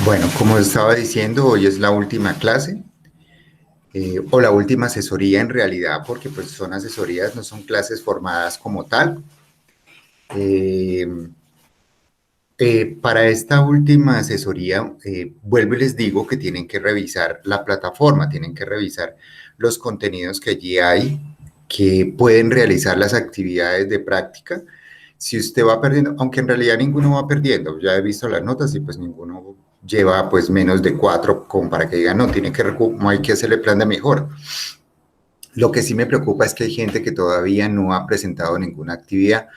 Bueno, como estaba diciendo, hoy es la última clase o la última asesoría en realidad, porque pues son asesorías, no son clases formadas como tal. Eh, para esta última asesoría, vuelvo y les digo que tienen que revisar la plataforma, tienen que revisar los contenidos que allí hay, que pueden realizar las actividades de práctica. Si usted va perdiendo, aunque en realidad ninguno va perdiendo, ya he visto las notas y pues ninguno lleva pues menos de 4 como para que digan, no, no hay que hacerle plan de mejora. Lo que sí me preocupa es que hay gente que todavía no ha presentado ninguna actividad,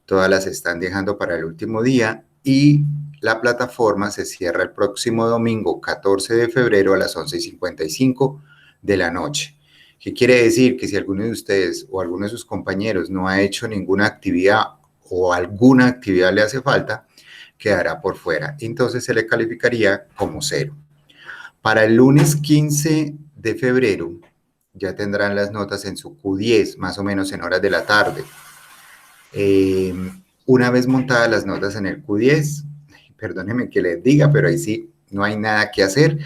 todas las están dejando para el último día y la plataforma se cierra el próximo domingo 14 de febrero a las 11:55 de la noche. ¿Qué quiere decir? Que si alguno de ustedes o alguno de sus compañeros no ha hecho ninguna actividad o alguna actividad le hace falta, quedará por fuera. Entonces se le calificaría como cero. Para el lunes 15 de febrero ya tendrán las notas en su Q10, más o menos en horas de la tarde. Eh, una vez montadas las notas en el Q10, perdónenme que les diga, pero ahí sí no hay nada que hacer,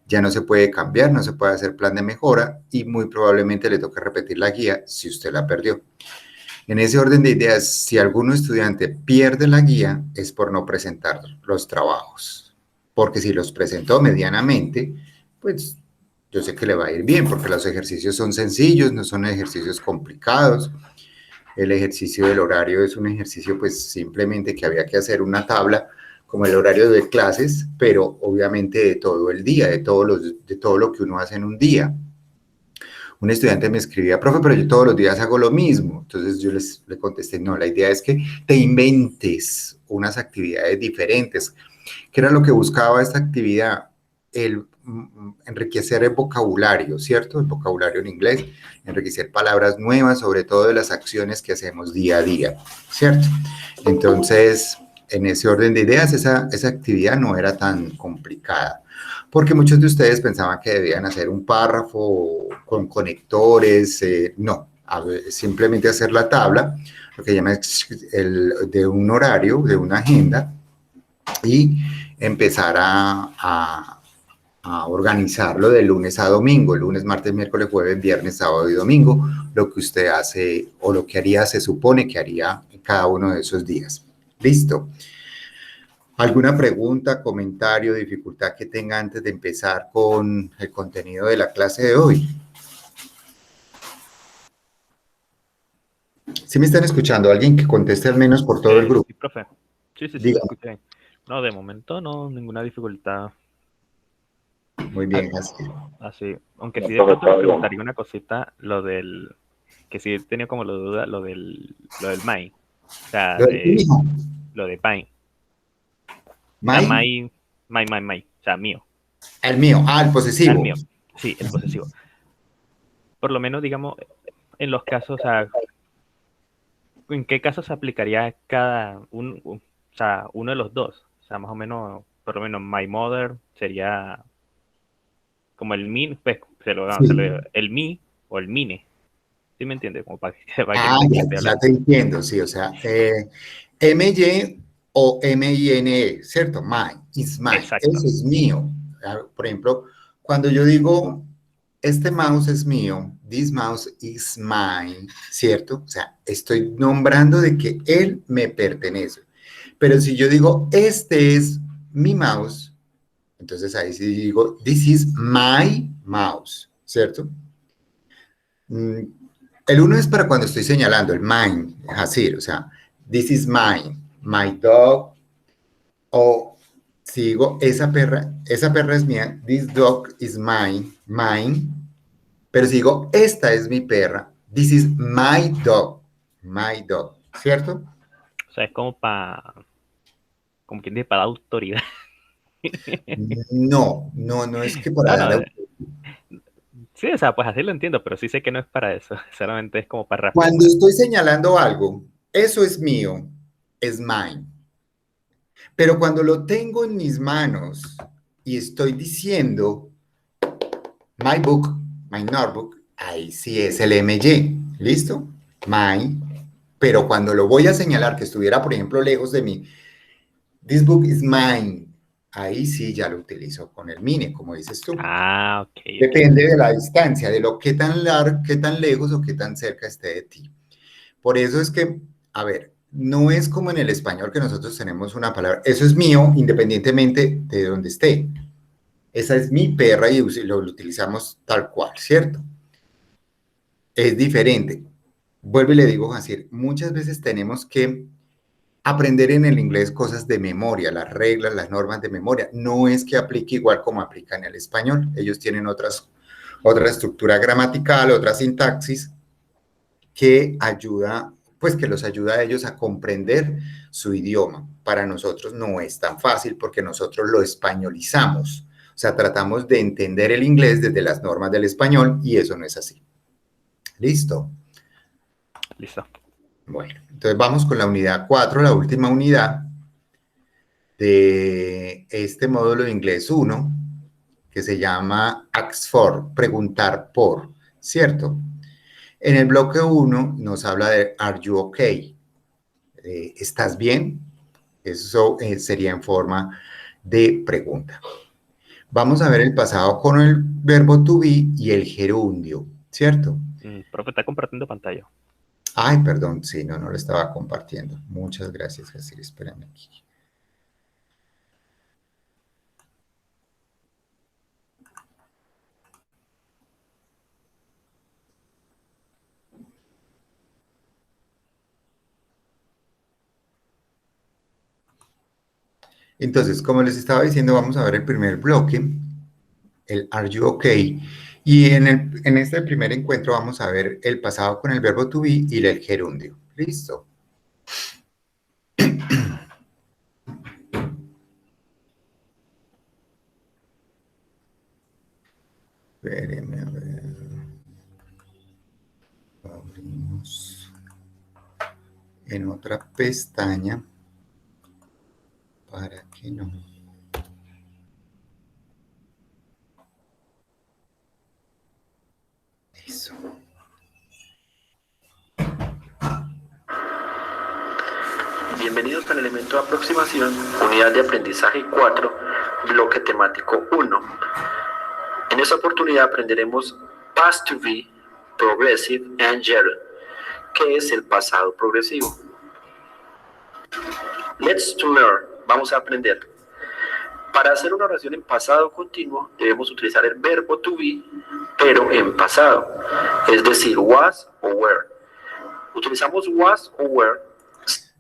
ya no se puede cambiar, no se puede hacer plan de mejora y muy probablemente le toque repetir la guía si usted la perdió. En ese orden de ideas, si algún estudiante pierde la guía es por no presentar los trabajos, porque si los presentó medianamente, pues yo sé que le va a ir bien, porque los ejercicios son sencillos, no son ejercicios complicados. El ejercicio del horario es un ejercicio pues simplemente que había que hacer una tabla como el horario de clases, pero obviamente de todo el día, de todo lo que uno hace en un día. Un estudiante me escribía, profe, pero yo todos los días hago lo mismo. Entonces yo le contesté, no, la idea es que te inventes unas actividades diferentes. ¿Qué era lo que buscaba esta actividad? El enriquecer el vocabulario, ¿cierto? El vocabulario en inglés, enriquecer palabras nuevas, sobre todo de las acciones que hacemos día a día, ¿cierto? Entonces, en ese orden de ideas, esa actividad no era tan complicada, porque muchos de ustedes pensaban que debían hacer un párrafo con conectores, no, simplemente hacer la tabla, lo que llama de un horario, de una agenda, y empezar a organizarlo de lunes a domingo, lunes, martes, miércoles, jueves, viernes, sábado y domingo, lo que usted hace o lo que haría, se supone que haría cada uno de esos días. Listo. ¿Alguna pregunta, comentario, dificultad que tenga antes de empezar con el contenido de la clase de hoy? ¿Sí me están escuchando? ¿Alguien que conteste al menos por todo el grupo? Sí, profe. Sí, lo Dígame. escuché bien. No, de momento no, ninguna dificultad. Muy Ah, bien, así. así, aunque sí de pronto me preguntaría una cosita, lo del, que sí he tenido como la duda, lo del Mai, o sea, Lo del hijo, lo de Pai, o sea, Mike, Mai, o sea, mío, el mío, el el posesivo. mío, sí, el posesivo. Por lo menos, digamos, en los casos, o sea, ¿en qué casos se aplicaría o sea, uno de los dos? O sea, más o menos, por lo menos, my mother sería como el min, pues, Sí. el mi o el mine, ¿sí me entiende? Como para que sepa Ah, de qué ya, estoy ya hablando. te entiendo, sí, o sea, MY o MINE, ¿cierto? Mine, is mine, Exacto. eso es mío. Por ejemplo, cuando yo digo, este mouse es mío, this mouse is mine, ¿cierto? O sea, estoy nombrando de que él me pertenece. Pero si yo digo, este es mi mouse, entonces ahí sí digo, this is my mouse, ¿cierto? Mm, el uno es para cuando estoy señalando, el mine, es así, o sea, this is mine, my dog, o si digo, esa perra es mía, this dog is mine, pero si digo, esta es mi perra, this is my dog, ¿cierto? O sea, es como como quien dice, para dar autoridad. No, no, no es que para No, no, dar. sí, o sea, pues así lo entiendo, pero sí sé que no es para eso. Solamente es como para Cuando reafirmar. estoy señalando algo, eso es mío, es mine. Pero cuando lo tengo en mis manos y estoy diciendo my book, my notebook, ahí sí es el MY, ¿listo? My, pero cuando lo voy a señalar que estuviera, por ejemplo, lejos de mí, this book is mine, ahí sí ya lo utilizo con el mine, como dices tú. Ah, ok. Depende de la distancia, de lo qué tan largo, qué tan lejos o qué tan cerca esté de ti. Por eso es que, a ver, no es como en el español que nosotros tenemos una palabra, eso es mío independientemente de donde esté. Esa es mi perra y lo utilizamos tal cual, ¿cierto? Es diferente. Vuelvo y le digo, Jacir, muchas veces tenemos que aprender en el inglés cosas de memoria, las reglas, las normas de memoria. No es que aplique igual como aplica en el español. Ellos tienen otra estructura gramatical, otra sintaxis que ayuda, pues que los ayuda a ellos a comprender su idioma. Para nosotros no es tan fácil porque nosotros lo españolizamos. O sea, tratamos de entender el inglés desde las normas del español y eso no es así. ¿Listo? Listo. Bueno, entonces vamos con la unidad 4, la última unidad de este módulo de inglés 1, que se llama Ask for, preguntar por, ¿cierto? En el bloque 1 nos habla de Are you okay? ¿Estás bien? Eso sería en forma de pregunta. Vamos a ver el pasado con el verbo to be y el gerundio, ¿cierto? Profe, está compartiendo pantalla. Ay, perdón, sí, no lo estaba compartiendo. Muchas gracias, Jacir, espérame aquí. Entonces, como les estaba diciendo, vamos a ver el primer bloque, el Are you okay? Y en este primer encuentro vamos a ver el pasado con el verbo to be y el gerundio. ¿Listo? Espérenme a ver. Abrimos en otra pestaña para que no. Eso. Bienvenidos al elemento de aproximación, unidad de aprendizaje 4, bloque temático 1. En esta oportunidad aprenderemos past to be, progressive and gerund, que es el pasado progresivo. Let's to learn, vamos a aprender. Para hacer una oración en pasado continuo debemos utilizar el verbo to be, pero en pasado, es decir, was o were. Utilizamos was o were.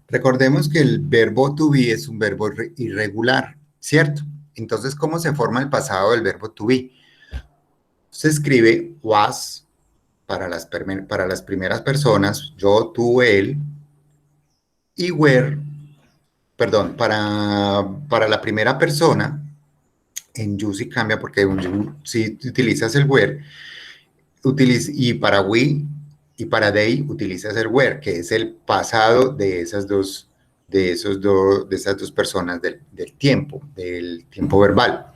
Recordemos que el verbo to be es un verbo irregular, ¿cierto? Entonces, ¿cómo se forma el pasado del verbo to be? Se escribe was para las primeras personas, yo, tú, él, y were, perdón, para la primera persona, en you sí cambia porque en you, si utilizas el were, y para we y para they utilizas el were, que es el pasado de esas dos personas del tiempo verbal.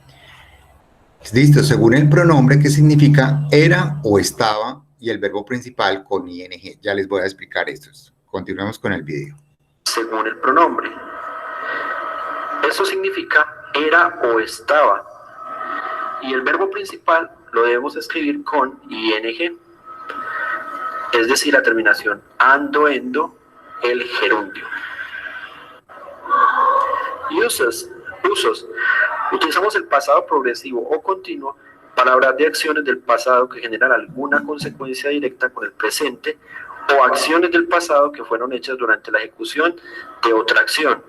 Listo, según el pronombre que significa era o estaba y el verbo principal con ing. Ya les voy a explicar esto. Continuemos con el video. Según el pronombre. Eso significa era o estaba. Y el verbo principal lo debemos escribir con ing. Es decir, la terminación ando, endo, el gerundio. Usos. Utilizamos el pasado progresivo o continuo para hablar de acciones del pasado que generan alguna consecuencia directa con el presente o acciones del pasado que fueron hechas durante la ejecución de otra acción.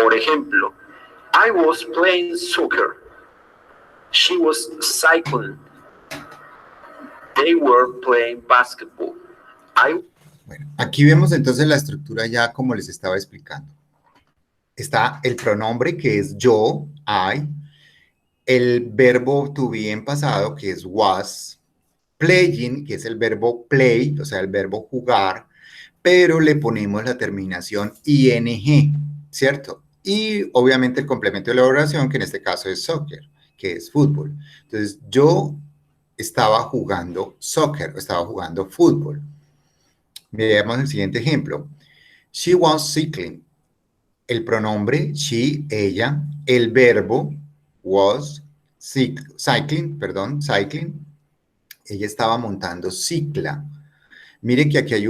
Por ejemplo, I was playing soccer. She was cycling. They were playing basketball. Bueno, aquí vemos entonces la estructura ya como les estaba explicando. Está el pronombre que es yo, I, el verbo to be en pasado que es was, playing, que es el verbo play, o sea, el verbo jugar, pero le ponemos la terminación ing, ¿cierto? Y obviamente el complemento de la oración, que en este caso es soccer, que es fútbol. Entonces, yo estaba jugando soccer, estaba jugando fútbol. Veamos el siguiente ejemplo. She was cycling. el pronombre she, ella, el verbo was, cycling, perdón, cycling, ella estaba montando cicla. Miren que aquí hay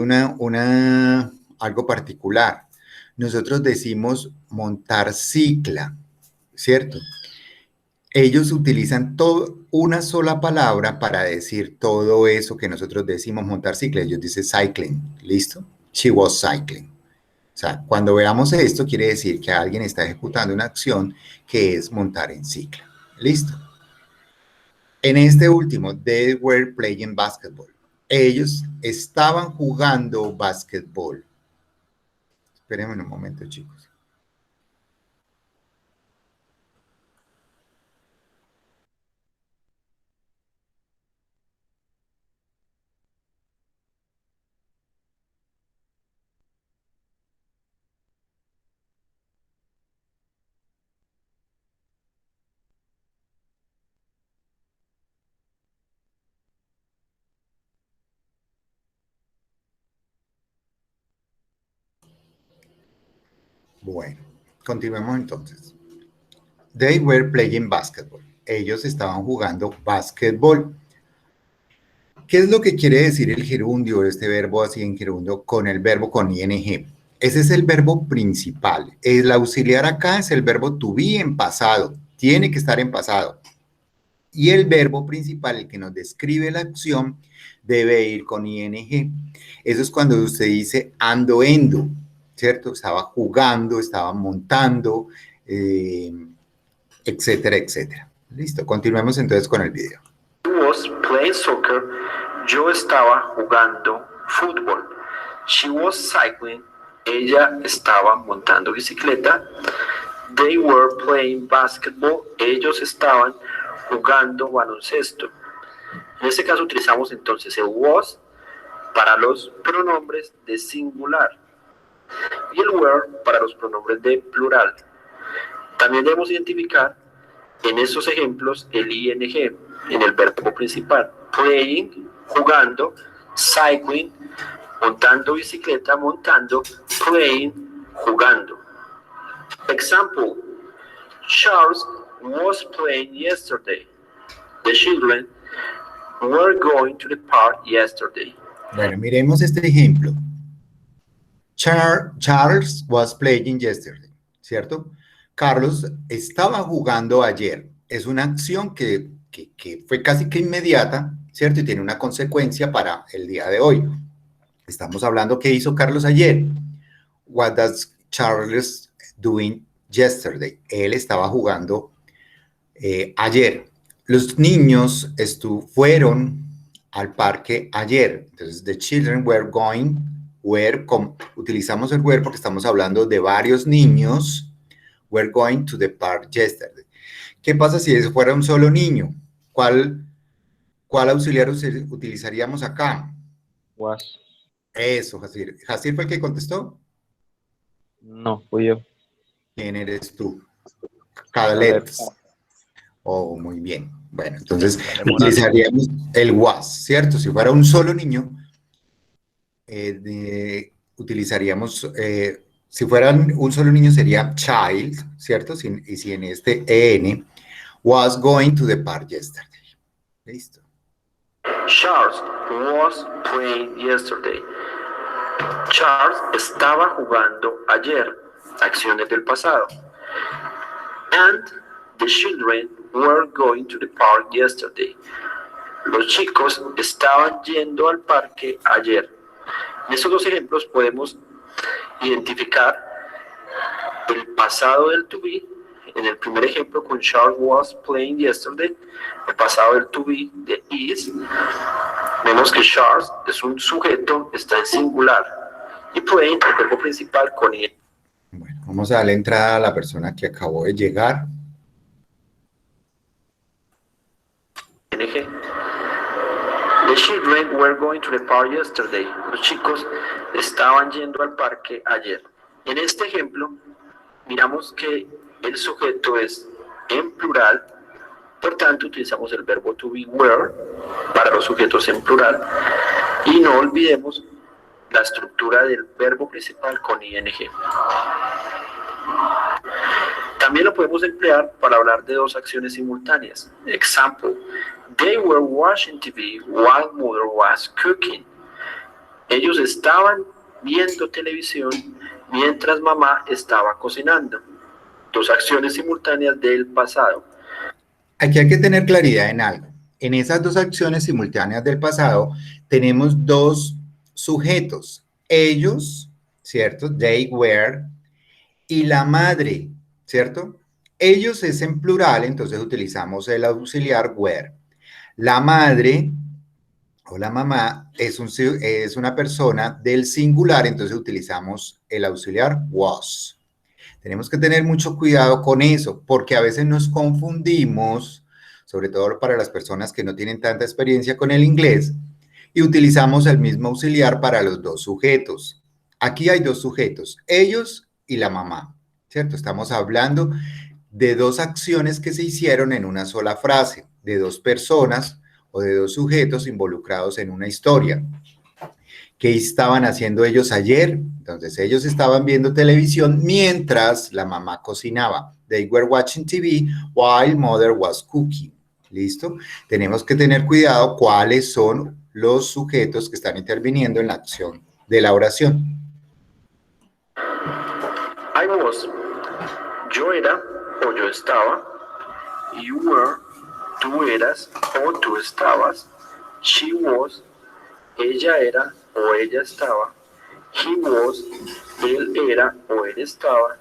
algo particular. Nosotros decimos montar cicla, ¿cierto? Ellos utilizan una sola palabra para decir todo eso que nosotros decimos montar cicla. Ellos dicen cycling, ¿listo? She was cycling. O sea, cuando veamos esto, quiere decir que alguien está ejecutando una acción que es montar en cicla. ¿Listo? En este último, they were playing basketball. Ellos estaban jugando básquetbol. Espérenme un momento, chicos. Bueno, continuemos entonces. They were playing basketball. Ellos estaban jugando básquetbol. ¿Qué es lo que quiere decir el gerundio, este verbo así en gerundio, con el verbo con ing? Ese es el verbo principal. El auxiliar acá es el verbo to be en pasado. Tiene que estar en pasado. Y el verbo principal, el que nos describe la acción, debe ir con ing. Eso es cuando usted dice ando, endo, ¿cierto? Estaba jugando, estaba montando, etcétera, etcétera. Listo, continuemos entonces con el video. She was playing soccer. Yo estaba jugando fútbol. She was cycling. Ella estaba montando bicicleta. They were playing basketball. Ellos estaban jugando baloncesto. En este caso utilizamos entonces el was para los pronombres de singular y el were para los pronombres de plural. También debemos identificar en estos ejemplos el ing en el verbo principal. Playing, jugando, cycling, montando bicicleta, montando, playing, jugando. Example, Charles was playing yesterday. The children were going to the park yesterday. Bueno, miremos este ejemplo. Charles was playing yesterday, ¿cierto? Carlos estaba jugando ayer. Es una acción que fue casi que inmediata, ¿cierto? Y tiene una consecuencia para el día de hoy. Estamos hablando qué hizo Carlos ayer. What does Charles doing yesterday? Él estaba jugando ayer. Los niños fueron al parque ayer. Entonces, the children were going, utilizamos el were porque estamos hablando de varios niños. Were going to the park yesterday. ¿Qué pasa si ese fuera un solo niño? ¿Cuál auxiliar utilizaríamos acá? Was. Eso, Jacir. ¿Jacir fue el que contestó? No, fui yo. ¿Quién eres tú? Caleb. Oh, muy bien. Bueno, entonces utilizaríamos el was, ¿cierto? Si fuera un solo niño, utilizaríamos, si fuera un solo niño sería child, ¿cierto? Y si en este en, was going to the park yesterday. Listo. Charles was playing yesterday. Charles estaba jugando ayer. Acciones del pasado. And the children were going to the park yesterday. Los chicos estaban yendo al parque ayer. En estos dos ejemplos podemos identificar el pasado del to be. En el primer ejemplo con Charles was playing yesterday, el pasado del to be de is. Vemos que Charles es un sujeto, está en singular. Y playing, el verbo principal con ing. Bueno, vamos a darle entrada a la persona que acabó de llegar. The children were going to the park yesterday. Los chicos estaban yendo al parque ayer. En este ejemplo, miramos que el sujeto es en plural, por tanto utilizamos el verbo to be were para los sujetos en plural y no olvidemos la estructura del verbo principal con ing. También lo podemos emplear para hablar de dos acciones simultáneas. Example, they were watching TV while mother was cooking. Ellos estaban viendo televisión mientras mamá estaba cocinando. Dos acciones simultáneas del pasado. Aquí hay que tener claridad en algo. En esas dos acciones simultáneas del pasado tenemos dos sujetos. Ellos, ¿cierto? They were, y la madre, ¿cierto? Ellos es en plural, entonces utilizamos el auxiliar were. La madre o la mamá es una persona del singular, entonces utilizamos el auxiliar was. Tenemos que tener mucho cuidado con eso, porque a veces nos confundimos, sobre todo para las personas que no tienen tanta experiencia con el inglés, y utilizamos el mismo auxiliar para los dos sujetos. Aquí hay dos sujetos, ellos y la mamá, ¿cierto? Estamos hablando de dos acciones que se hicieron en una sola frase, de dos personas o de dos sujetos involucrados en una historia. ¿Qué estaban haciendo ellos ayer? Entonces, ellos estaban viendo televisión mientras la mamá cocinaba. They were watching TV while mother was cooking. ¿Listo? Tenemos que tener cuidado cuáles son los sujetos que están interviniendo en la acción de la oración. I was, yo era o yo estaba. You were, tú eras o tú estabas. She was, ella era o ella estaba. He was, él era o él estaba.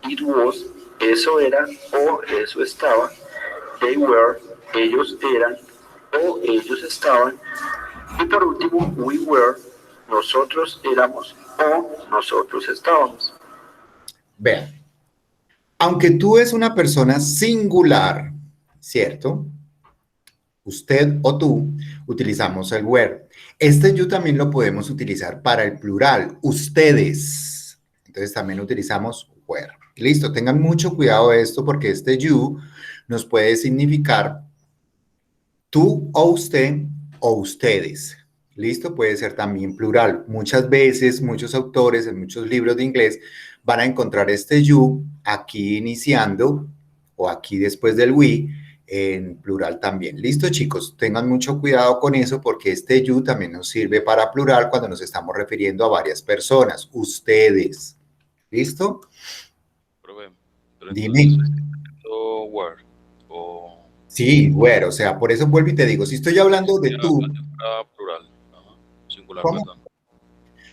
It was, eso era o eso estaba. They were, ellos eran o ellos estaban. Y por último, we were, nosotros éramos o nosotros estábamos. Vean, aunque tú es una persona singular, ¿cierto? Usted o tú, utilizamos el were. Este you también lo podemos utilizar para el plural, ustedes. Entonces también utilizamos were. Listo, tengan mucho cuidado de esto porque este you nos puede significar tú o usted o ustedes. Listo, puede ser también plural. Muchas veces, muchos autores en muchos libros de inglés van a encontrar este you aquí iniciando o aquí después del we en plural también. Listo, chicos, tengan mucho cuidado con eso porque este you también nos sirve para plural cuando nos estamos refiriendo a varias personas, ustedes. ¿Listo? Pero Dime. Were, o... Sí, were, o sea, por eso vuelvo y te digo, si estoy hablando de tú. Plural, singular, ¿Cómo? perdón.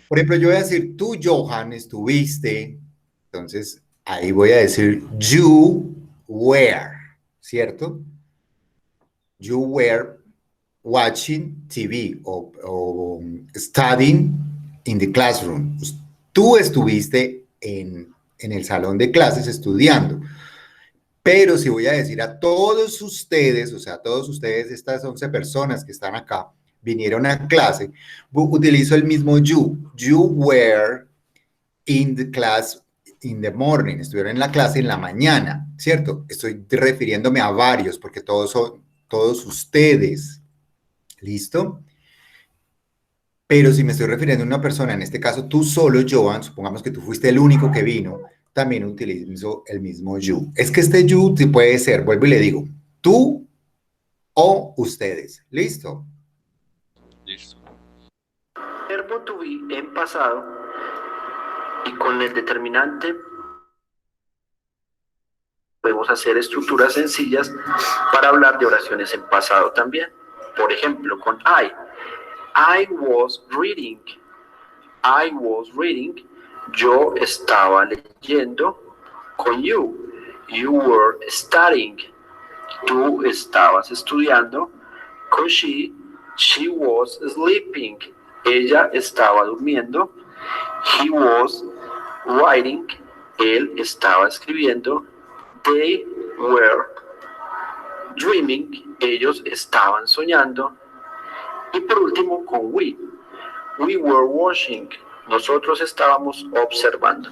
Por ejemplo, yo voy a decir, tú, Johan, estuviste, entonces ahí voy a decir, you were, ¿cierto? You were watching TV o studying in the classroom. Tú estuviste en el salón de clases estudiando. Pero si voy a decir a todos ustedes, o sea, a todos ustedes, estas 11 personas que están acá, vinieron a clase, utilizo el mismo you. You were in the class in the morning. Estuvieron en la clase en la mañana, ¿cierto? Estoy refiriéndome a varios porque todos son todos ustedes. ¿Listo? Pero si me estoy refiriendo a una persona, en este caso tú solo, Joan, supongamos que tú fuiste el único que vino, también utilizo el mismo you. Es que este you puede ser, vuelvo y le digo, tú o ustedes. ¿Listo? Listo. Verbo to be en pasado y con el determinante podemos hacer estructuras sencillas para hablar de oraciones en pasado también. Por ejemplo, con I was reading. I was reading. Yo estaba leyendo. Con you. You were studying. Tú estabas estudiando. Con she. She was sleeping. Ella estaba durmiendo. He was writing. Él estaba escribiendo. They were dreaming. Ellos estaban soñando. Y por último, con we. We were watching. Nosotros estábamos observando.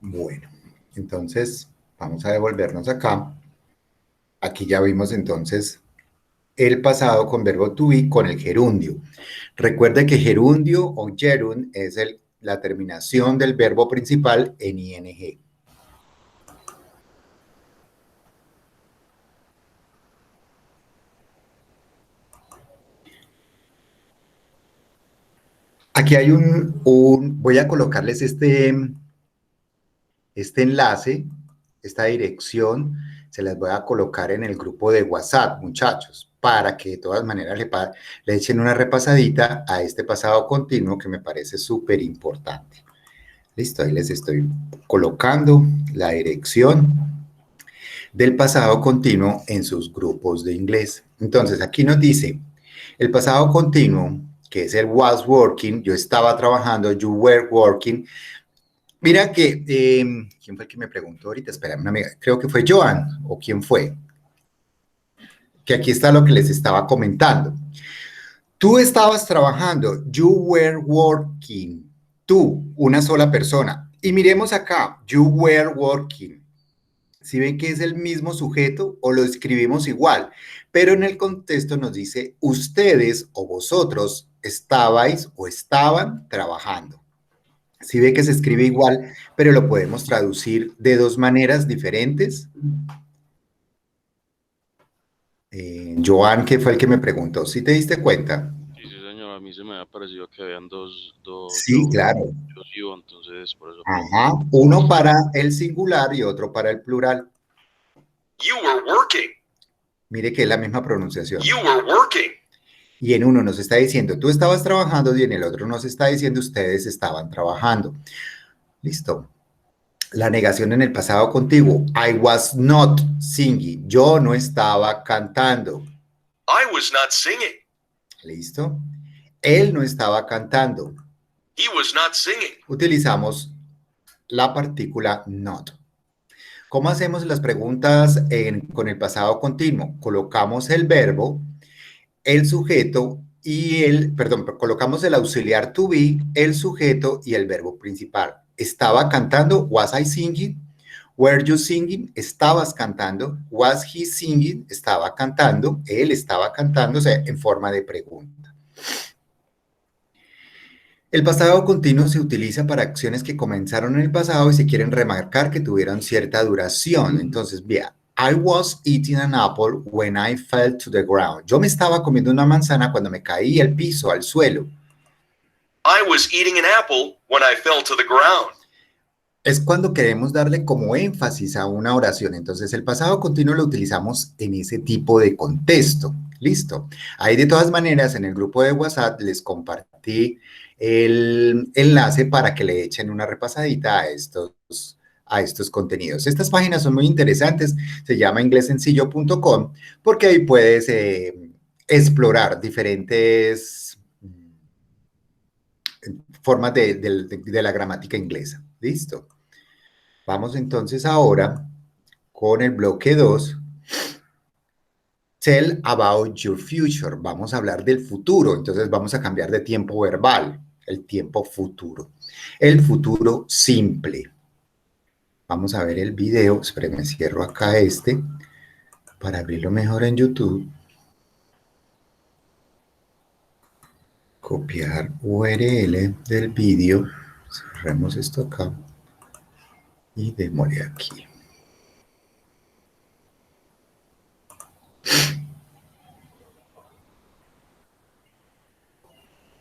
Bueno, entonces vamos a devolvernos acá. Aquí ya vimos entonces el pasado con verbo to be con el gerundio. Recuerde que gerundio o gerund es el la terminación del verbo principal en ing. Aquí hay voy a colocarles este enlace, esta dirección, se las voy a colocar en el grupo de WhatsApp, muchachos, para que de todas maneras le echen una repasadita a este pasado continuo que me parece súper importante. Listo, ahí les estoy colocando la dirección del pasado continuo en sus grupos de inglés. Entonces, aquí nos dice, el pasado continuo, que es el was working, yo estaba trabajando, you were working. Mira que, ¿quién fue el que me preguntó ahorita? Espérame, una amiga, creo que fue Joan, ¿o quién fue? Que aquí está lo que les estaba comentando. Tú estabas trabajando, you were working, tú, una sola persona. Y miremos acá, you were working. ¿Sí ven que es el mismo sujeto o lo escribimos igual? Pero en el contexto nos dice, ustedes o vosotros estabais o estaban trabajando. ¿Sí ve que se escribe igual, pero lo podemos traducir de dos maneras diferentes? Joan, que fue el que me preguntó, ¿sí te diste cuenta? Sí, señor, a mí se me había parecido que habían dos Sí, claro. yo, entonces por eso. Ajá, uno para el singular y otro para el plural. You were working. Mire que es la misma pronunciación. You were working. Y en uno nos está diciendo, tú estabas trabajando, y en el otro nos está diciendo, ustedes estaban trabajando. Listo. La negación en el pasado contiguo. I was not singing. Yo no estaba cantando. I was not singing. Listo. Él no estaba cantando. He was not singing. Utilizamos la partícula not. ¿Cómo hacemos las preguntas con el pasado continuo? Colocamos el verbo, el sujeto y colocamos el auxiliar to be, el sujeto y el verbo principal. Estaba cantando, was I singing? Were you singing? Estabas cantando. Was he singing? Estaba cantando. Él estaba cantando, o sea, en forma de pregunta. El pasado continuo se utiliza para acciones que comenzaron en el pasado y se quieren remarcar que tuvieron cierta duración. Entonces, vea, I was eating an apple when I fell to the ground. Yo me estaba comiendo una manzana cuando me caí al piso, al suelo. I was eating an apple when I fell to the ground. Es cuando queremos darle como énfasis a una oración. Entonces, el pasado continuo lo utilizamos en ese tipo de contexto. Listo. Ahí, de todas maneras, en el grupo de WhatsApp les compartí el enlace para que le echen una repasadita a estos contenidos. Estas páginas son muy interesantes. Se llama inglesencillo.com porque ahí puedes explorar diferentes formas de la gramática inglesa. Listo. Vamos entonces ahora con el bloque 2. Tell about your future. Vamos a hablar del futuro. Entonces vamos a cambiar de tiempo verbal. El tiempo futuro. El futuro simple. Vamos a ver el video. Espérenme, cierro acá para abrirlo mejor en YouTube. Copiar URL del vídeo. Cerremos esto acá. Y démosle aquí.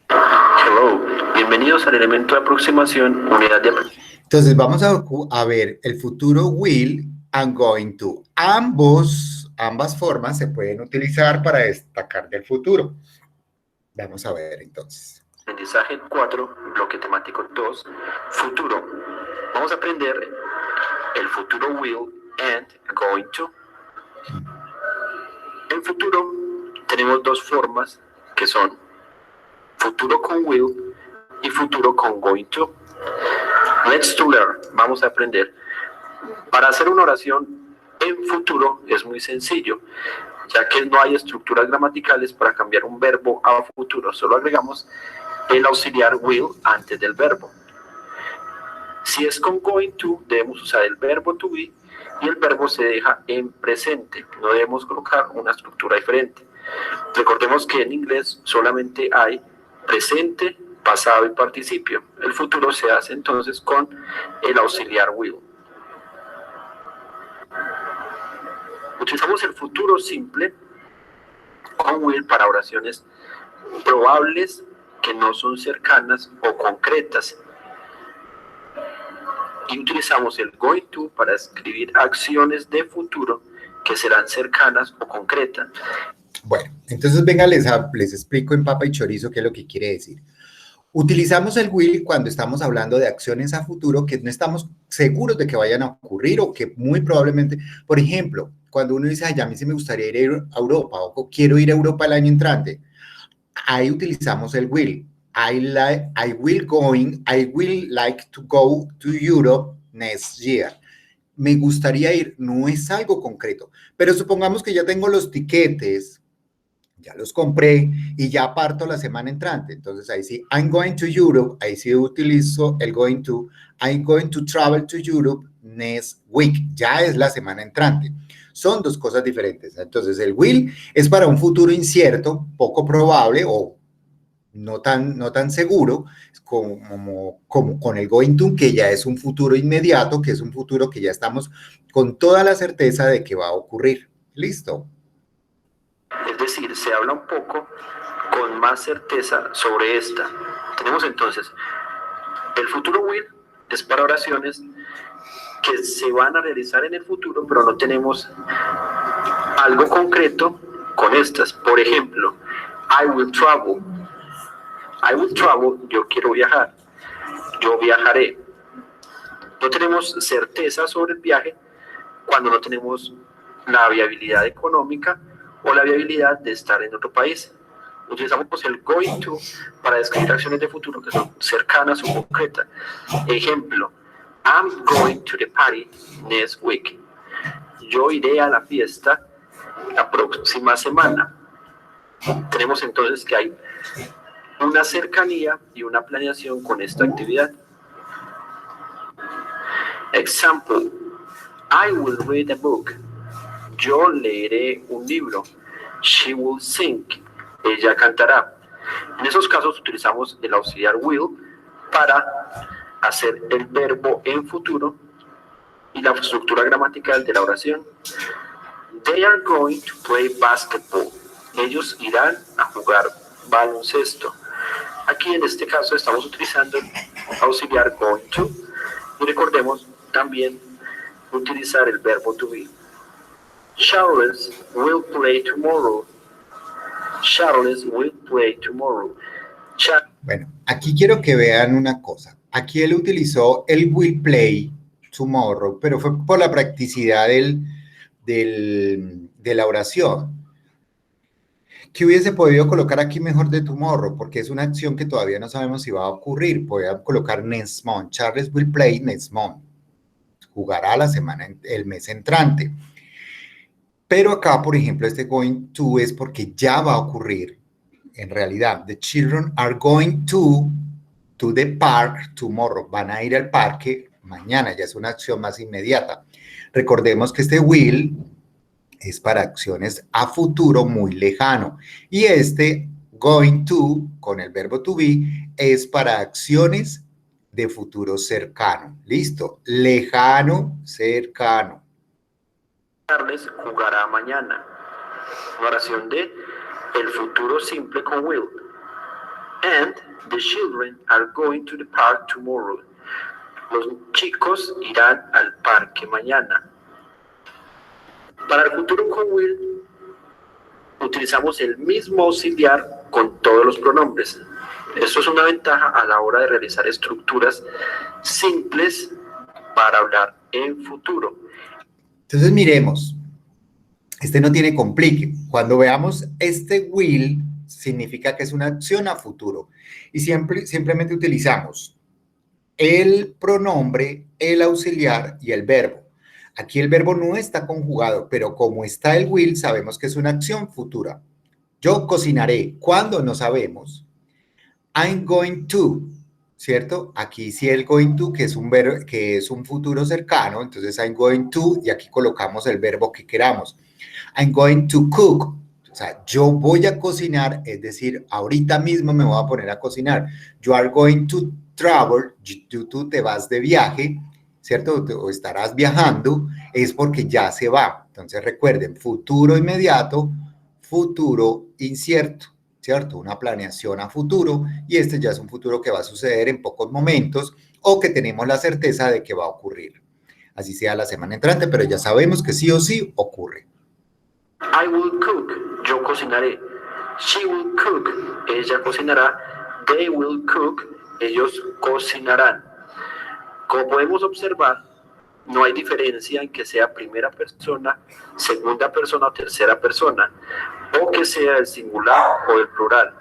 Hello, bienvenidos al elemento de aproximación, unidad de aprendizaje. Entonces vamos a ver el futuro will and going to. Ambas formas se pueden utilizar para destacar del futuro. Vamos a ver entonces. Aprendizaje 4, bloque temático 2, futuro. Vamos a aprender el futuro will and going to. En futuro tenemos dos formas que son futuro con will y futuro con going to. Let's to learn. Vamos a aprender. Para hacer una oración en futuro es muy sencillo, ya que no hay estructuras gramaticales para cambiar un verbo a futuro. Solo agregamos el auxiliar will antes del verbo. Si es con going to, debemos usar el verbo to be y el verbo se deja en presente. No debemos colocar una estructura diferente. Recordemos que en inglés solamente hay presente, pasado y participio. El futuro se hace entonces con el auxiliar will. Utilizamos el futuro simple con will para oraciones probables que no son cercanas o concretas. Y utilizamos el going to para escribir acciones de futuro que serán cercanas o concretas. Bueno, entonces venga, les explico en papa y chorizo qué es lo que quiere decir. Utilizamos el will cuando estamos hablando de acciones a futuro que no estamos seguros de que vayan a ocurrir o que muy probablemente, por ejemplo, cuando uno dice, ay, a mí sí me gustaría ir a Europa o quiero ir a Europa el año entrante, ahí utilizamos el will. I will like to go to Europe next year. Me gustaría ir, no es algo concreto, pero supongamos que ya tengo los tiquetes, ya los compré y ya parto la semana entrante. Entonces ahí sí, I'm going to Europe, ahí sí utilizo el going to, I'm going to travel to Europe next week, ya es la semana entrante. Son dos cosas diferentes. Entonces el will es para un futuro incierto, poco probable o no tan seguro como con el going to, que ya es un futuro inmediato, que es un futuro que ya estamos con toda la certeza de que va a ocurrir. ¿Listo? Es decir, se habla un poco con más certeza sobre esta. Tenemos entonces, el futuro will es para oraciones que se van a realizar en el futuro, pero no tenemos algo concreto con estas. Por ejemplo, I will travel. I will travel, yo quiero viajar. Yo viajaré. No tenemos certeza sobre el viaje cuando no tenemos la viabilidad económica o la viabilidad de estar en otro país. Utilizamos el going to para describir acciones de futuro que son cercanas o concretas. Ejemplo, I'm going to the party next week. Yo iré a la fiesta la próxima semana. Tenemos entonces que hay una cercanía y una planeación con esta actividad. Example, I will read a book. Yo leeré un libro. She will sing. Ella cantará. En esos casos utilizamos el auxiliar will para hacer el verbo en futuro y la estructura gramatical de la oración. They are going to play basketball. Ellos irán a jugar baloncesto. Aquí en este caso estamos utilizando el auxiliar going to y recordemos también utilizar el verbo to be. Charles will play tomorrow. Charles will play tomorrow. Bueno, aquí quiero que vean una cosa. Aquí él utilizó el will play tomorrow, pero fue por la practicidad de la oración. ¿Qué hubiese podido colocar aquí mejor de tomorrow? Porque es una acción que todavía no sabemos si va a ocurrir. Podría colocar next month. Charles will play next month. Jugará la semana, el mes entrante. Pero acá, por ejemplo, este going to es porque ya va a ocurrir. En realidad, the children are going to the park tomorrow. Van a ir al parque mañana. Ya es una acción más inmediata. Recordemos que este will es para acciones a futuro muy lejano. Y este going to, con el verbo to be, es para acciones de futuro cercano. ¿Listo? Lejano, cercano. Charles jugará mañana. Una oración de el futuro simple con will. And the children are going to the park tomorrow. Los chicos irán al parque mañana. Para el futuro con will, utilizamos el mismo auxiliar con todos los pronombres. Esto es una ventaja a la hora de realizar estructuras simples para hablar en futuro. Entonces miremos, este no tiene complique. Cuando veamos este will, significa que es una acción a futuro. Y simplemente utilizamos el pronombre, el auxiliar y el verbo. Aquí el verbo no está conjugado, pero como está el will, sabemos que es una acción futura. Yo cocinaré. ¿Cuándo? No sabemos. I'm going to, ¿cierto? Aquí sí el going to, que es un verbo, que es un futuro cercano, entonces I'm going to, y aquí colocamos el verbo que queramos. I'm going to cook. sea, yo voy a cocinar, es decir, ahorita mismo me voy a poner a cocinar. You are going to travel, tú te vas de viaje, ¿cierto? O estarás viajando, es porque ya se va. Entonces recuerden, futuro inmediato, futuro incierto, ¿cierto? Una planeación a futuro, y este ya es un futuro que va a suceder en pocos momentos o que tenemos la certeza de que va a ocurrir. Así sea la semana entrante, pero ya sabemos que sí o sí ocurre. I will cook, yo cocinaré. She will cook, ella cocinará. They will cook, ellos cocinarán. Como podemos observar, no hay diferencia en que sea primera persona, segunda persona o tercera persona, o que sea el singular o el plural.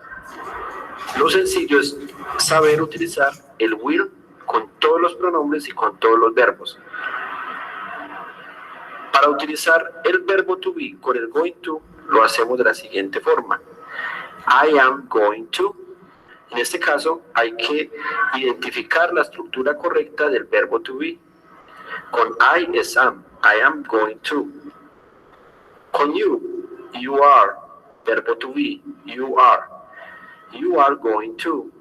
Lo sencillo es saber utilizar el will con todos los pronombres y con todos los verbos. Para utilizar el verbo to be con el going to, lo hacemos de la siguiente forma. I am going to. En este caso, hay que identificar la estructura correcta del verbo to be. Con I es am. I am going to. Con you are. Verbo to be, you are. You are going to.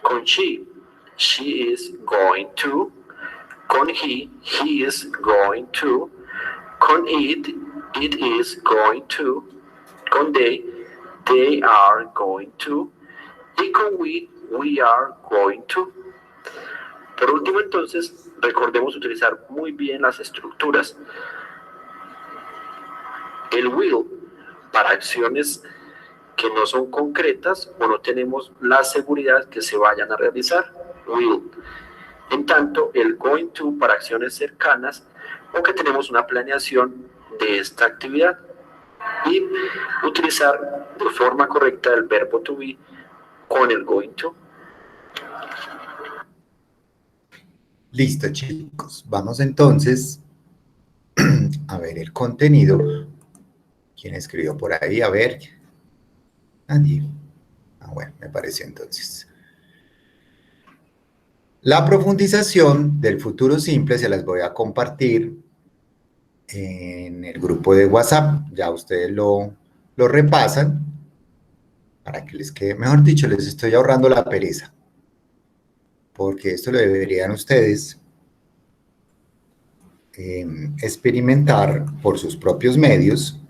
Con she is going to. Con he is going to. Con it is going to. Con they are going to. Y con we are going to. Por último, entonces, recordemos utilizar muy bien las estructuras. El will para acciones que no son concretas o no tenemos la seguridad que se vayan a realizar. Will. En tanto, el going to para acciones cercanas o que tenemos una planeación de esta actividad. Y utilizar de forma correcta el verbo to be con el going to. Listo, chicos. Vamos entonces a ver el contenido. ¿Quién escribió por ahí? A ver. Nadie. Bueno, me pareció entonces. La profundización del futuro simple se las voy a compartir en el grupo de WhatsApp. Ya ustedes lo repasan para que les quede, mejor dicho, les estoy ahorrando la pereza, porque esto lo deberían ustedes experimentar por sus propios medios.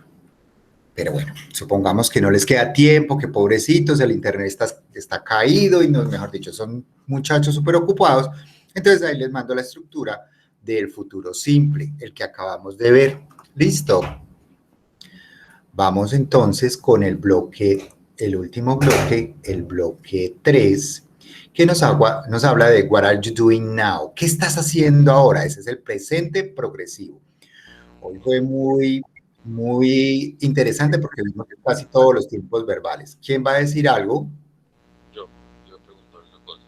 Pero bueno, supongamos que no les queda tiempo, que pobrecitos, el internet está caído y no, mejor dicho, son muchachos súper ocupados. Entonces ahí les mando la estructura del futuro simple, el que acabamos de ver. ¿Listo? Vamos entonces con el bloque, el último bloque, el bloque 3, que nos habla de what are you doing now? ¿Qué estás haciendo ahora? Ese es el presente progresivo. Hoy fue muy interesante porque vimos casi todos los tiempos verbales. ¿Quién va a decir algo? Yo pregunto una cosa.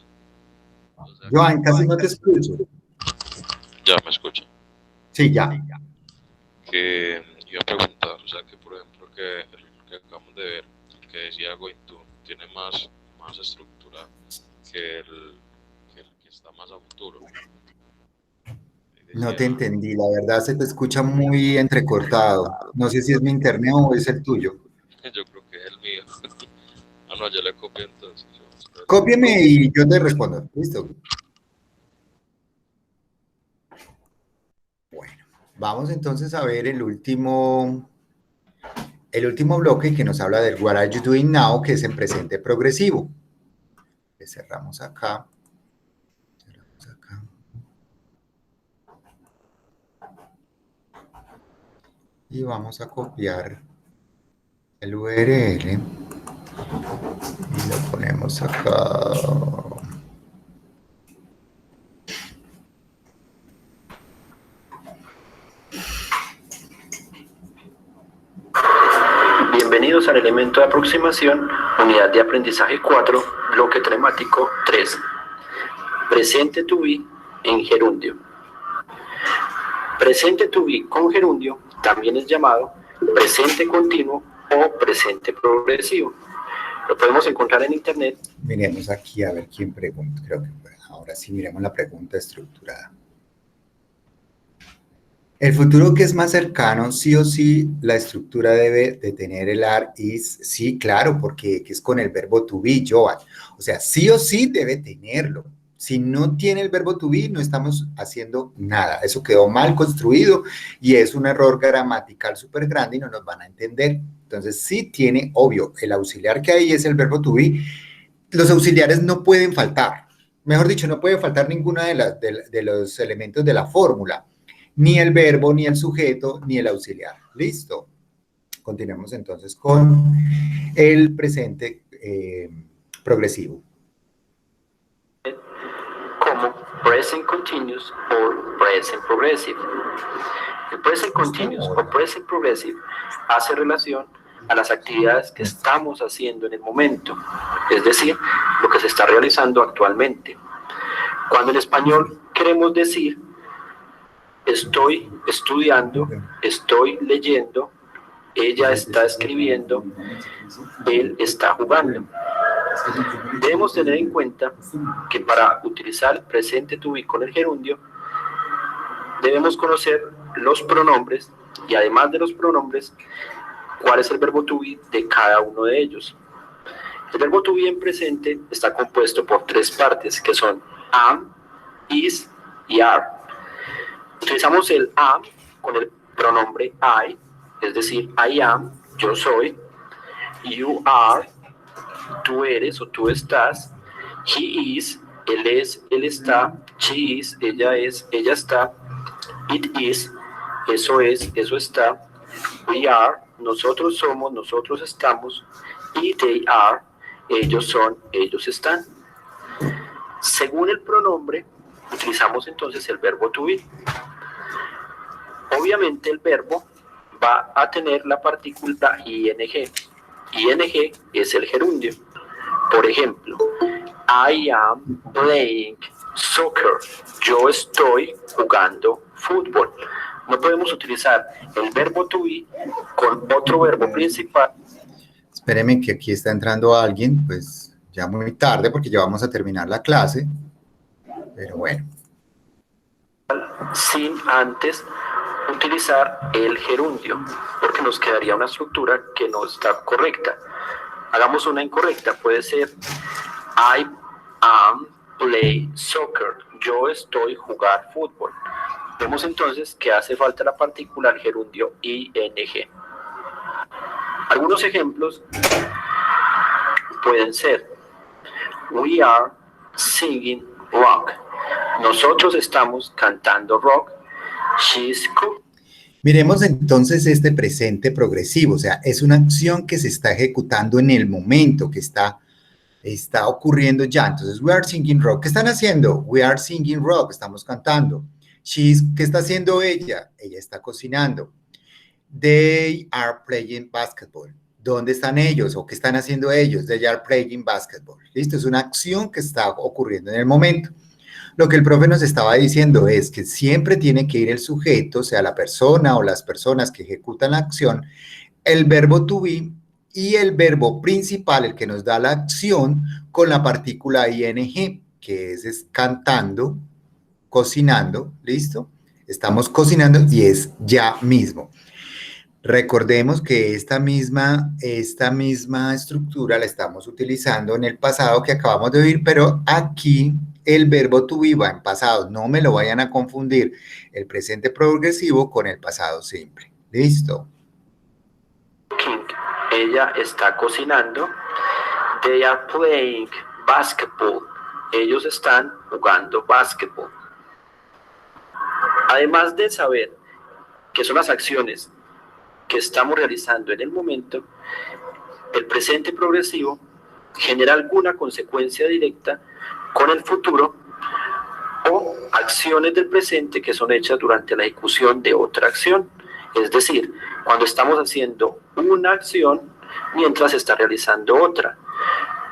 O sea, Joan, casi no te escucho. ya me escucha. Sí, ya. Que iba a preguntar, o sea, que por ejemplo, que el que acabamos de ver, el que decía going to, tiene más estructura que el que está más a futuro. No te entendí, la verdad se te escucha muy entrecortado. No sé si es mi internet o es el tuyo. Yo creo que es el mío. No, yo le copio entonces. Cópieme y yo te respondo. ¿Listo? Bueno, vamos entonces a ver el último bloque que nos habla del what are you doing now, que es en presente progresivo. Le cerramos acá. Y vamos a copiar el URL y lo ponemos acá. Bienvenidos al elemento de aproximación, unidad de aprendizaje 4, bloque temático 3. Presente to be en gerundio. Presente to be con gerundio también es llamado presente continuo o presente progresivo. Lo podemos encontrar en internet. Miremos aquí a ver quién pregunta. Creo que ahora sí miremos la pregunta estructurada. El futuro que es más cercano, sí o sí, la estructura debe de tener el are, is, sí, claro, porque que es con el verbo to be, Joan. O sea, sí o sí debe tenerlo. Si no tiene el verbo to be, no estamos haciendo nada. Eso quedó mal construido y es un error gramatical súper grande y no nos van a entender. Entonces, sí tiene, obvio, el auxiliar que hay es el verbo to be. Los auxiliares no pueden faltar. Mejor dicho, no puede faltar ninguno de los elementos de la fórmula, ni el verbo, ni el sujeto, ni el auxiliar. Listo. Continuemos entonces con el presente progresivo. Como present continuous o present progressive. El present continuous o present progressive hace relación a las actividades que estamos haciendo en el momento, es decir, lo que se está realizando actualmente. Cuando en español queremos decir estoy estudiando, estoy leyendo, ella está escribiendo, él está jugando. Debemos tener en cuenta que para utilizar el presente to be con el gerundio, debemos conocer los pronombres y además de los pronombres, cuál es el verbo to be de cada uno de ellos. El verbo to be en presente está compuesto por tres partes que son am, is y are. Utilizamos el am con el pronombre I, es decir, I am, yo soy, you are, tú eres o tú estás, he is, él es, él está, she is, ella es, ella está, it is, eso es, eso está, we are, nosotros somos, nosotros estamos, y they are, ellos son, ellos están. Según el pronombre, utilizamos entonces el verbo to be. Obviamente el verbo va a tener la partícula ing. Ing es el gerundio. Por ejemplo, I am playing soccer. Yo estoy jugando fútbol. No podemos utilizar el verbo to be con otro verbo principal. Espéreme que aquí está entrando alguien, pues ya muy tarde porque ya vamos a terminar la clase, pero bueno. Sin antes utilizar el gerundio, porque nos quedaría una estructura que no está correcta. Hagamos una incorrecta, puede ser I am play soccer, yo estoy jugar fútbol. Vemos entonces que hace falta la partícula al gerundio ing. Algunos ejemplos pueden ser we are singing rock, nosotros estamos cantando rock. She's cooking. Miremos entonces este presente progresivo, o sea, es una acción que se está ejecutando en el momento, que está ocurriendo ya. Entonces, we are singing rock. ¿Qué están haciendo? We are singing rock, estamos cantando. ¿Qué está haciendo ella? Ella está cocinando. They are playing basketball. ¿Dónde están ellos o qué están haciendo ellos? They are playing basketball. ¿Listo? Es una acción que está ocurriendo en el momento. Lo que el profe nos estaba diciendo es que siempre tiene que ir el sujeto, sea la persona o las personas que ejecutan la acción, el verbo to be y el verbo principal, el que nos da la acción, con la partícula ing, que es cantando, cocinando, ¿listo? Estamos cocinando y es ya mismo. Recordemos que esta misma estructura la estamos utilizando en el pasado que acabamos de oír, pero aquí el verbo to be va en pasado. No me lo vayan a confundir el presente progresivo con el pasado simple. ¿Listo? Ella está cocinando. They are playing basketball. Ellos están jugando básquetbol. Además de saber que son las acciones que estamos realizando en el momento, el presente progresivo genera alguna consecuencia directa con el futuro o acciones del presente que son hechas durante la ejecución de otra acción. Es decir, cuando estamos haciendo una acción mientras se está realizando otra.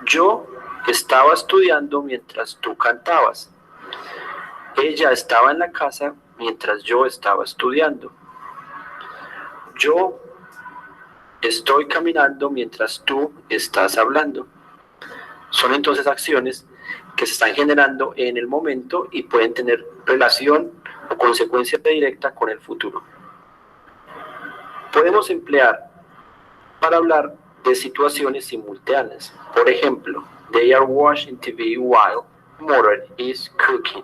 Yo estaba estudiando mientras tú cantabas. Ella estaba en la casa mientras yo estaba estudiando. Yo estoy caminando mientras tú estás hablando. Son entonces acciones que se están generando en el momento y pueden tener relación o consecuencia directa con el futuro. Podemos emplear para hablar de situaciones simultáneas. Por ejemplo, they are watching TV while mother is cooking.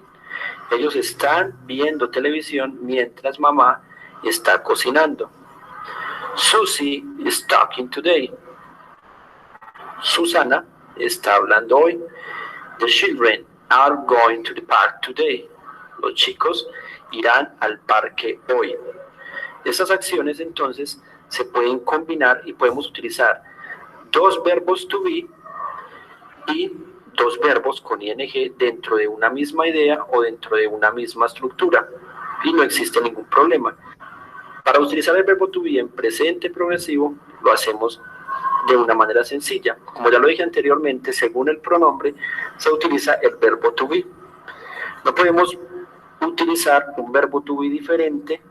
Ellos están viendo televisión mientras mamá está cocinando. Susie is talking today. Susana está hablando hoy. The children are going to the park today. Los chicos irán al parque hoy. Estas acciones entonces se pueden combinar y podemos utilizar dos verbos to be y dos verbos con ing dentro de una misma idea o dentro de una misma estructura y no existe ningún problema. Para utilizar el verbo to be en presente progresivo lo hacemos de una manera sencilla. Como ya lo dije anteriormente, según el pronombre se utiliza el verbo to be. No podemos utilizar un verbo to be diferente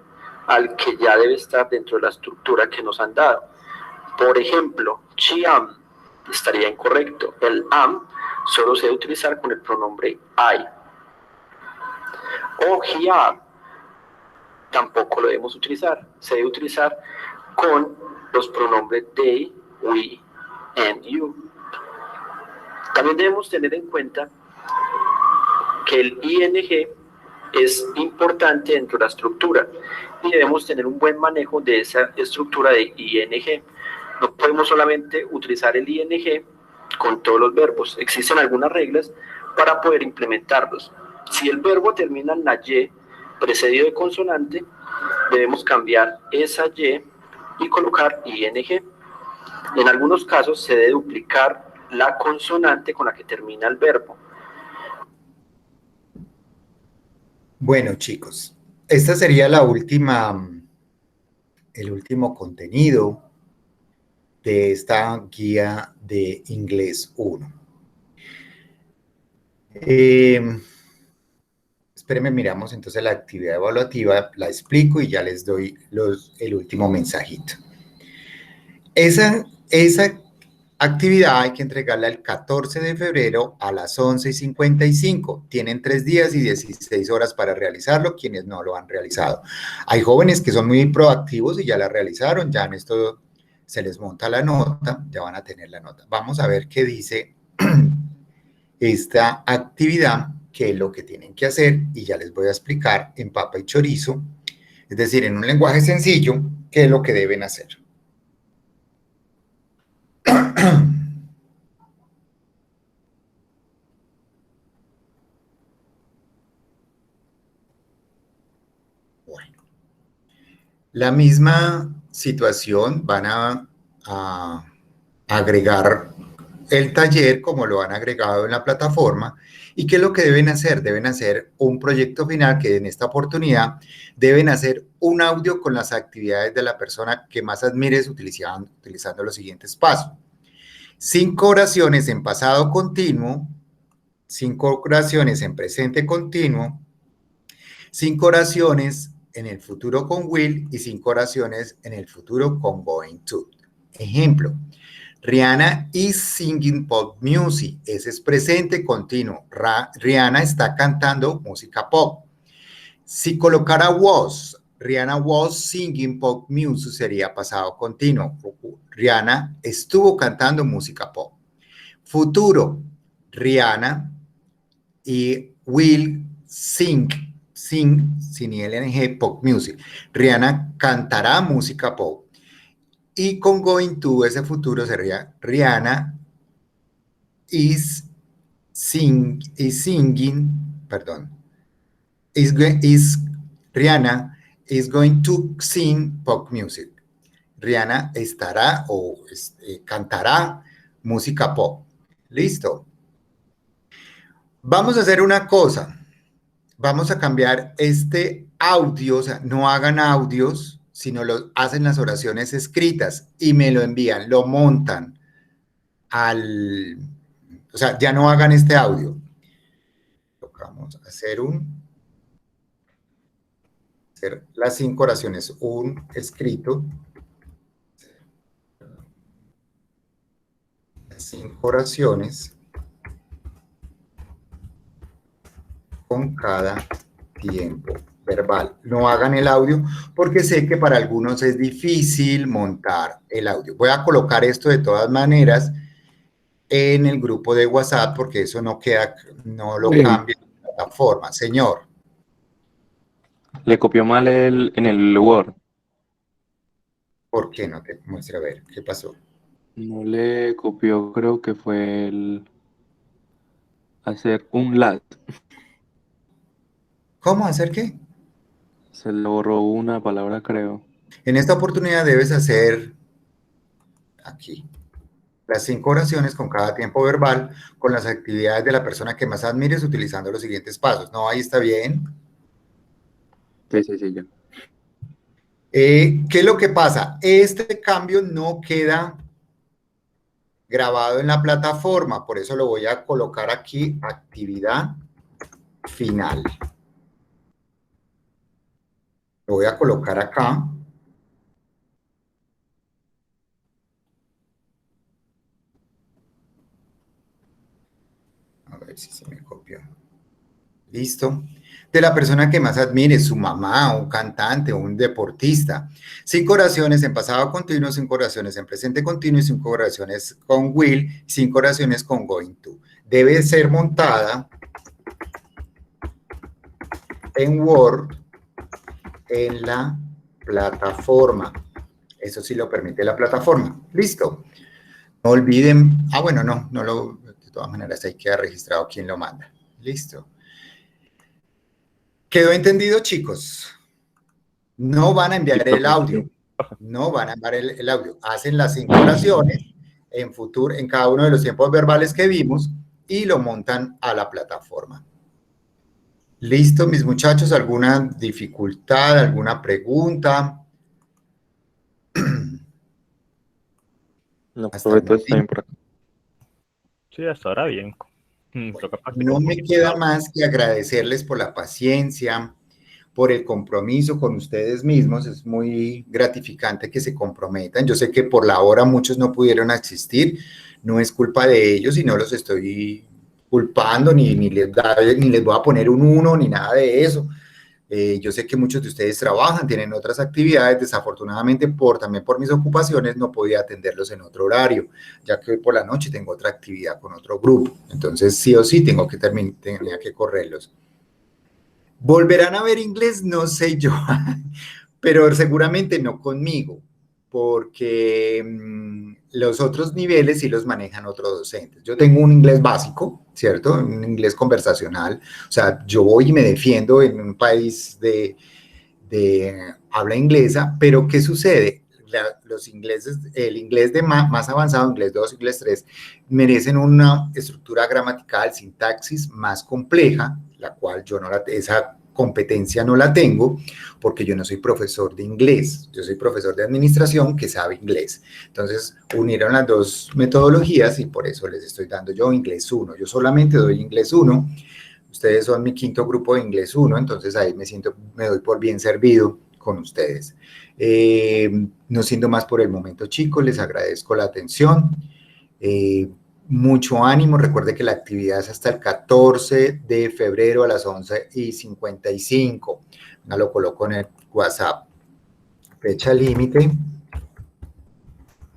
al que ya debe estar dentro de la estructura que nos han dado. Por ejemplo, she am estaría incorrecto. El am solo se debe utilizar con el pronombre I. O he are tampoco lo debemos utilizar. Se debe utilizar con los pronombres they, we, and you. También debemos tener en cuenta que el ing es importante dentro de la estructura y debemos tener un buen manejo de esa estructura de ing. No podemos solamente utilizar el ing con todos los verbos. Existen algunas reglas para poder implementarlos. Si el verbo termina en la y precedido de consonante, debemos cambiar esa y y colocar ing. En algunos casos se debe duplicar la consonante con la que termina el verbo. Bueno, chicos, esta sería el último contenido de esta guía de Inglés 1. Espérenme, miramos entonces la actividad evaluativa, la explico y ya les doy el último mensajito. Esa actividad hay que entregarla el 14 de febrero a las 11:55. Tienen 3 días y 16 horas para realizarlo, quienes no lo han realizado. Hay jóvenes que son muy proactivos y ya la realizaron, ya en esto se les monta la nota, ya van a tener la nota. Vamos a ver qué dice esta actividad, qué es lo que tienen que hacer y ya les voy a explicar en papa y chorizo, es decir, en un lenguaje sencillo, qué es lo que deben hacer. Bueno, la misma situación van a agregar el taller como lo han agregado en la plataforma. ¿Y qué es lo que deben hacer? Deben hacer un proyecto final que en esta oportunidad deben hacer un audio con las actividades de la persona que más admires utilizando los siguientes pasos. 5 oraciones en pasado continuo, 5 oraciones en presente continuo, 5 oraciones en el futuro con will y 5 oraciones en el futuro con going to. Ejemplo, Rihanna is singing pop music. Ese es presente continuo. Rihanna está cantando música pop. Si colocara was, Rihanna was singing pop music sería pasado continuo. Rihanna estuvo cantando música pop. Futuro, Rihanna y will sing sin ing pop music. Rihanna cantará música pop. Y con going to, ese futuro sería Rihanna Rihanna is going to sing pop music. Rihanna estará o cantará música pop. ¿Listo? Vamos a hacer una cosa. Vamos a cambiar este audio, o sea, no hagan audios, sino hacen las oraciones escritas y me lo envían, lo montan o sea, ya no hagan este audio. Vamos a hacer las 5 oraciones, un escrito, las 5 oraciones con cada tiempo verbal. No hagan el audio porque sé que para algunos es difícil montar el audio. Voy a colocar esto de todas maneras en el grupo de WhatsApp porque eso no queda, no lo cambia en la plataforma. Señor. Le copió mal en el Word. ¿Por qué no te muestra? A ver, ¿qué pasó? No le copió, creo que fue el hacer un lat. ¿Cómo hacer qué? Se le borró una palabra, creo. En esta oportunidad debes hacer aquí las 5 oraciones con cada tiempo verbal con las actividades de la persona que más admires utilizando los siguientes pasos. ¿No? Ahí está bien. Sí, ya. ¿Qué es lo que pasa? Este cambio no queda grabado en la plataforma, por eso lo voy a colocar aquí, actividad final. Lo voy a colocar acá. A ver si se me copió. Listo. De la persona que más admire, su mamá, un cantante, un deportista. 5 oraciones en pasado continuo, 5 oraciones en presente continuo y 5 oraciones con will, 5 oraciones con going to. Debe ser montada en Word en la plataforma. Eso sí lo permite la plataforma. Listo. No olviden, bueno, no lo, de todas maneras ahí queda registrado quién lo manda. Listo. ¿Quedó entendido, chicos? No van a enviar el audio. No van a enviar el audio. Hacen las 5 oraciones en cada uno de los tiempos verbales que vimos y lo montan a la plataforma. Listo, mis muchachos, ¿alguna dificultad, alguna pregunta? No, sobre todo está bien por acá. Sí, hasta ahora bien. No me queda más que agradecerles por la paciencia, por el compromiso con ustedes mismos. Es muy gratificante que se comprometan. Yo sé que por la hora muchos no pudieron asistir. No es culpa de ellos y no los estoy culpando, ni les voy a poner un 1, ni nada de eso. Yo sé que muchos de ustedes trabajan, tienen otras actividades. Desafortunadamente, también por mis ocupaciones, no podía atenderlos en otro horario, ya que hoy por la noche tengo otra actividad con otro grupo. Entonces, sí o sí, tenía que correrlos. ¿Volverán a ver inglés? No sé yo, pero seguramente no conmigo, porque los otros niveles sí los manejan otros docentes. Yo tengo un inglés básico, ¿cierto? Un inglés conversacional. O sea, yo voy y me defiendo en un país de habla inglesa, pero ¿qué sucede? Los ingleses, el inglés de más avanzado, inglés 2, inglés 3, merecen una estructura gramatical, sintaxis más compleja, la cual yo esa competencia no la tengo, porque yo no soy profesor de inglés, yo soy profesor de administración que sabe inglés. Entonces, unieron las dos metodologías y por eso les estoy dando yo inglés 1. Yo solamente doy inglés 1. Ustedes son mi 5º grupo de inglés 1, entonces ahí me doy por bien servido con ustedes. No siendo más por el momento, chicos, les agradezco la atención. Mucho ánimo. Recuerde que la actividad es hasta el 14 de febrero a las 11:55. Ya lo coloco en el WhatsApp. Fecha límite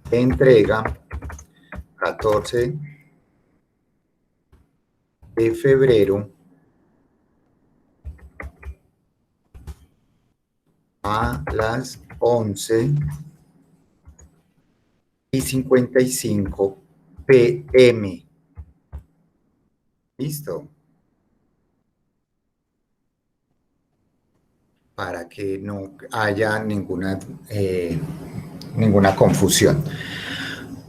de entrega 14 de febrero a las 11:55 p.m. ¿Listo? Para que no haya ninguna confusión.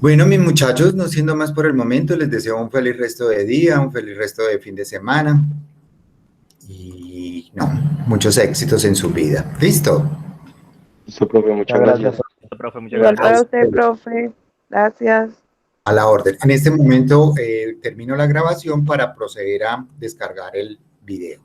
Bueno, mis muchachos, no siendo más por el momento, les deseo un feliz resto de día, un feliz resto de fin de semana y muchos éxitos en su vida. ¿Listo? Listo, profe, muchas gracias. Profe, muchas Igual gracias. para usted, profe. Gracias. A la orden. En este momento termino la grabación para proceder a descargar el video.